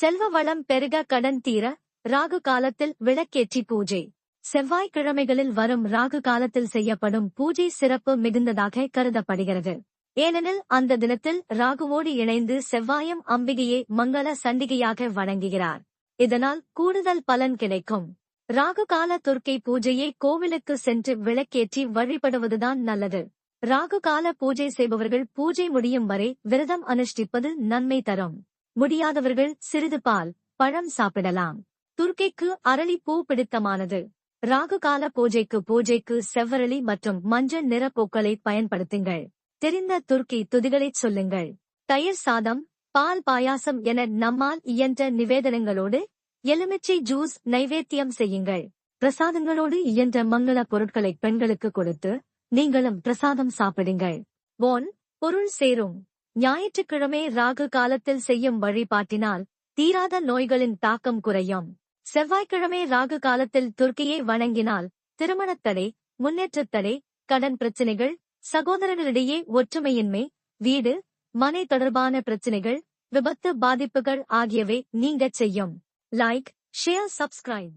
செல்வ வளம் பெருக கடன் தீர ராகு காலத்தில் விளக்கேற்றி பூஜை. செவ்வாய்க்கிழமைகளில் வரும் ராகு காலத்தில் செய்யப்படும் பூஜை சிறப்பு மிகுந்ததாக கருதப்படுகிறது. ஏனெனில் அந்த தினத்தில் ராகுவோடு இணைந்து செவ்வாயும் அம்பிகையை மங்கள சண்டிகையாக வணங்குகிறார். இதனால் கூடுதல் பலன் கிடைக்கும். ராகு கால துர்க்கை பூஜையை கோவிலுக்கு சென்று விளக்கேற்றி வழிபடுவதுதான் நல்லது. ராகு கால பூஜை செய்பவர்கள் பூஜை முடியும் வரை விரதம் அனுஷ்டிப்பது நன்மை தரும். முடியாதவர்கள் சிறிது பால், பழம் சாப்பிடலாம். துர்க்கைக்கு அரளி பூ பிடித்தமானது. ராகு கால பூஜைக்கு செவ்வரளி மற்றும் மஞ்சள் நிற பூக்களை பயன்படுத்துங்கள். தெரிந்த துர்க்கி துதிகளைச் சொல்லுங்கள். தயிர் சாதம், பால் பாயாசம் என நம்மால் இயன்ற நிவேதனங்களோடு எலுமிச்சை ஜூஸ் நைவேத்தியம் செய்யுங்கள். பிரசாதங்களோடு இயன்ற மங்கள பொருட்களை பெண்களுக்கு கொடுத்து நீங்களும் பிரசாதம் சாப்பிடுங்கள். பொருள் சேரும். ஞாயிற்றுக்கிழமை ராகு காலத்தில் செய்யும் வழிபாட்டினால் தீராத நோய்களின் தாக்கம் குறையும். செவ்வாய்க்கிழமை ராகு காலத்தில் துர்க்கையை வணங்கினால் திருமணத்தடை, முன்னேற்றத்தடை, கடன் பிரச்சினைகள், சகோதரர்களிடையே ஒற்றுமையின்மை, வீடு, மனை தொடர்பான பிரச்சினைகள், விபத்து பாதிப்புகள் ஆகியவை நீங்கச் செய்யும். Like, share, subscribe.